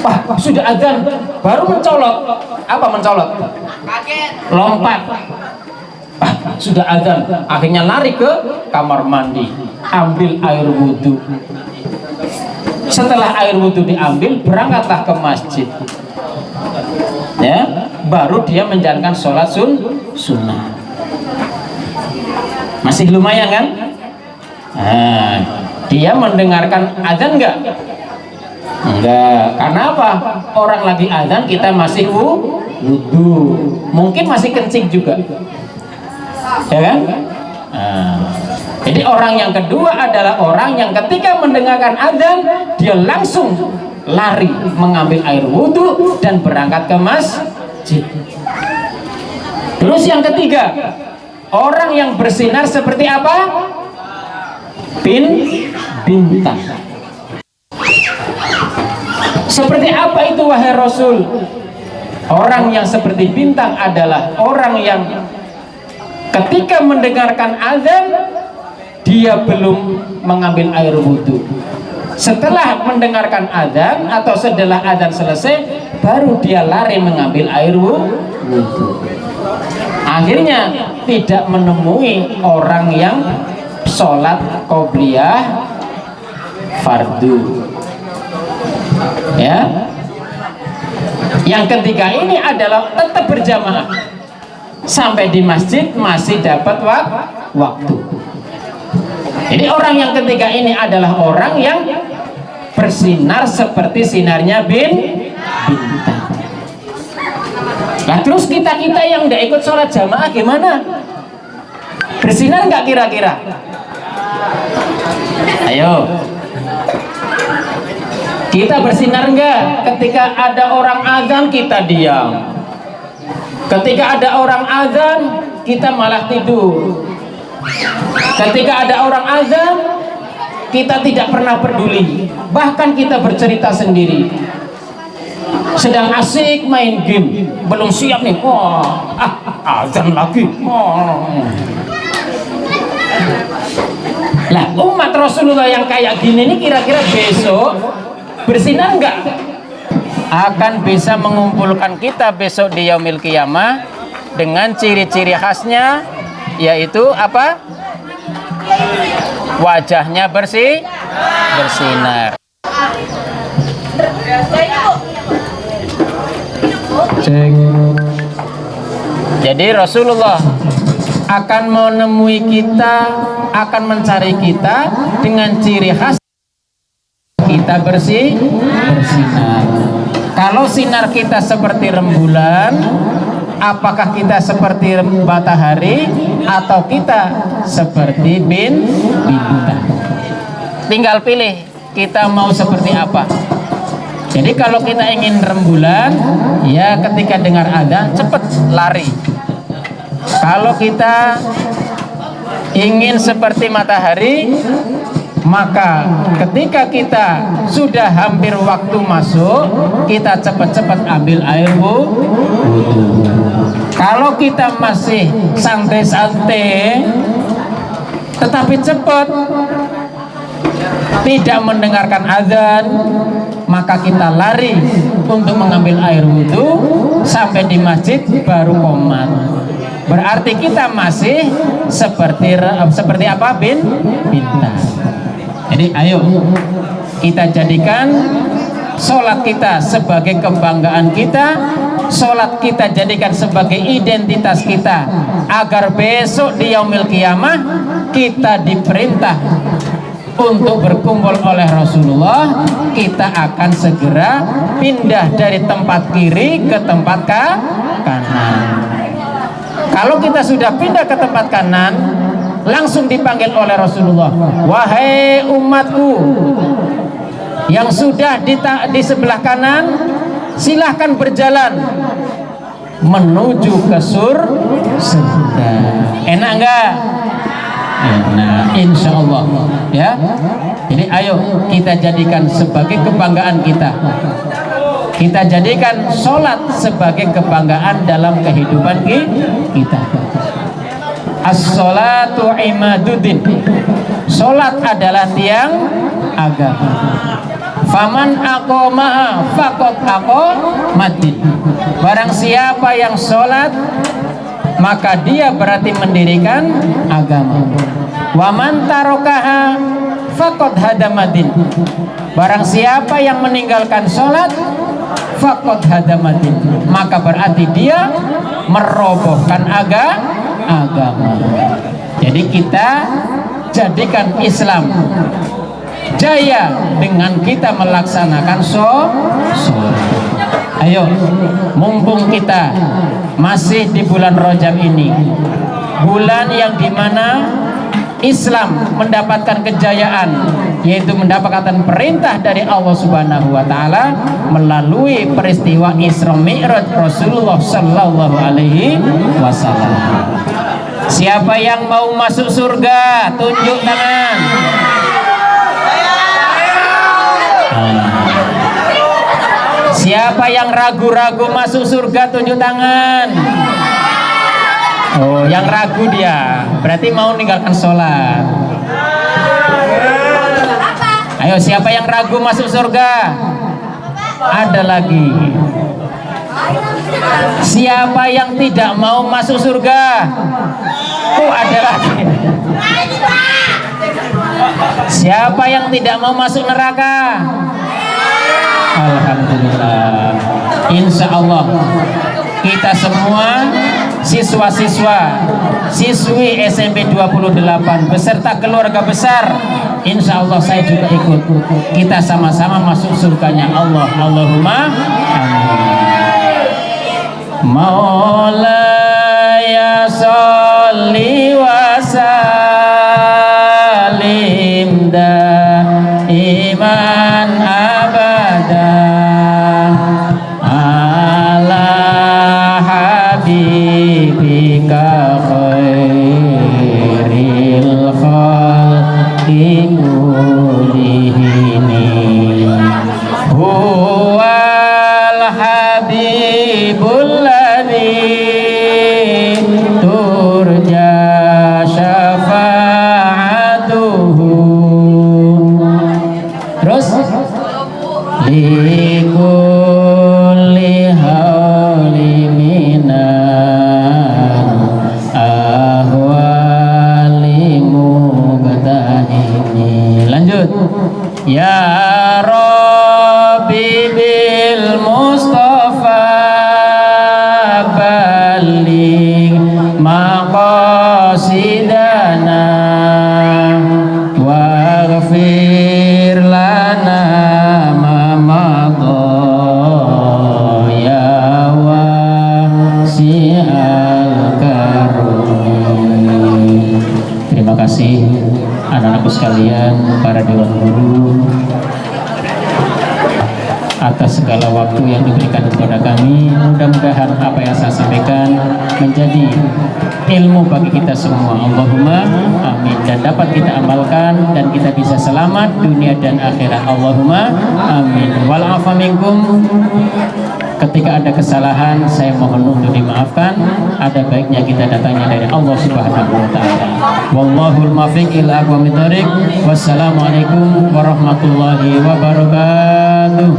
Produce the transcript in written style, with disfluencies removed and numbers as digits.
Wah, sudah azan, baru mencolot. Apa mencolot? Kaget. Lompat. Ah, sudah azan, akhirnya lari ke kamar mandi, ambil air wudhu. Setelah air wudhu diambil, berangkatlah ke masjid. Ya, baru dia menjalankan sholat sunnah. Masih lumayan kan? Nah, dia mendengarkan azan enggak? Enggak. Karena apa? Orang lagi azan, kita masih wudhu. Mungkin masih kencing juga. Ya kan? Nah, jadi orang yang kedua adalah orang yang ketika mendengarkan azan dia langsung lari mengambil air wudhu dan berangkat ke masjid. Terus yang ketiga, orang yang bersinar seperti apa? Bintang. Seperti apa itu wahai Rasul? Orang yang seperti bintang adalah orang yang ketika mendengarkan azan dia belum mengambil air wudhu. Setelah mendengarkan azan atau setelah azan selesai baru dia lari mengambil air wudhu. Akhirnya tidak menemui orang yang sholat qobliyah fardu. Ya. Yang ketiga ini adalah tetap berjamaah. Sampai di masjid masih dapat waktu. Jadi orang yang ketiga ini adalah orang yang bersinar seperti sinarnya bintang. Nah terus kita yang tidak ikut sholat jamaah gimana? Bersinar nggak kira-kira? Ayo, kita bersinar nggak? Ketika ada orang azan kita diam. Ketika ada orang azan kita malah tidur. Ketika ada orang azan kita tidak pernah peduli, bahkan kita bercerita sendiri. Sedang asik main game, belum siap nih, azan lagi. Lah umat Rasulullah yang kayak gini nih kira-kira besok bersinar enggak? Akan bisa mengumpulkan kita besok di yaumil qiyamah dengan ciri-ciri khasnya, yaitu apa? Wajahnya bersinar. Jadi Rasulullah akan menemui kita, akan mencari kita dengan ciri khas kita bersinar. Kalau sinar kita seperti rembulan, apakah kita seperti matahari atau kita seperti bintang? Tinggal pilih kita mau seperti apa. Jadi kalau kita ingin rembulan, ya ketika dengar azan cepat lari. Kalau kita ingin seperti matahari, maka ketika kita sudah hampir waktu masuk, kita cepat-cepat ambil air wudhu. Kalau kita masih santai-santai tetapi cepat, tidak mendengarkan azan, maka kita lari untuk mengambil air wudhu sampai di masjid baru qomat. Berarti kita masih seperti apa? Bintang. Jadi ayo kita jadikan sholat kita sebagai kebanggaan kita, sholat kita jadikan sebagai identitas kita, agar besok di yaumil qiyamah kita diperintah untuk berkumpul oleh Rasulullah. Kita akan segera pindah dari tempat kiri ke tempat kanan. Kalau kita sudah pindah ke tempat kanan, langsung dipanggil oleh Rasulullah, wahai umatku yang sudah di sebelah kanan, silahkan berjalan menuju ke surga. Enak enggak? Enak, insya Allah ya. Jadi ayo kita jadikan sebagai kebanggaan kita. Kita jadikan sholat sebagai kebanggaan dalam kehidupan kita. As-sholatu imaduddin. Sholat adalah tiang agama. Faman aqoma faqad aqamatin. Barang siapa yang sholat maka dia berarti mendirikan agama. Waman tarokaha faqad hadamatin. Barang siapa yang meninggalkan sholat faqad hadamatin, maka berarti dia merobohkan agama. Jadi kita jadikan Islam jaya dengan kita melaksanakan sholat. Ayo, mumpung kita masih di bulan Rajab ini, bulan yang dimana Islam mendapatkan kejayaan, yaitu mendapatkan perintah dari Allah Subhanahu wa taala melalui peristiwa Isra Mi'raj Rasulullah sallallahu alaihi wasallam. Siapa yang mau masuk surga, tunjuk tangan. Siapa yang ragu-ragu masuk surga, tunjuk tangan. Oh, yang ragu dia, berarti mau meninggalkan sholat. Ayo, siapa yang ragu masuk surga? Ada lagi. Siapa yang tidak mau masuk surga? Oh, ada lagi. Siapa yang tidak mau masuk neraka? Alhamdulillah. Insya Allah kita semua siswi SMP 28 beserta keluarga besar, insya Allah saya juga ikut. Kita sama-sama masuk surganya Allah. Allahumma amin. Maulaya sholli wa sallim daiman abada ala habibika khairil khalqi kullihim huwal habibul ladzi turja syafa'atuhu. Terus likulli hauli minan ahwali mubtahini. Lanjut. Ya Rabbi bil Mustafa baligh maqasidana waghfir lana ma madha ya wasi'al karuni. Terima kasih anak-anakku sekalian, para dewan guru, atas segala waktu yang diberikan kepada kami. Mudah-mudahan apa yang saya sampaikan menjadi ilmu bagi kita semua. Allahumma amin. Dan dapat kita amalkan dan kita bisa selamat dunia dan akhirat. Allahumma amin. Wal afa minkum. Ketika ada kesalahan saya mohon untuk dimaafkan. Ada baiknya kita datangnya dari Allah Subhanahu wa taala. Wallahul muwaffiq ila aqwamit thoriq. Wassalamualaikum warahmatullahi wabarakatuh.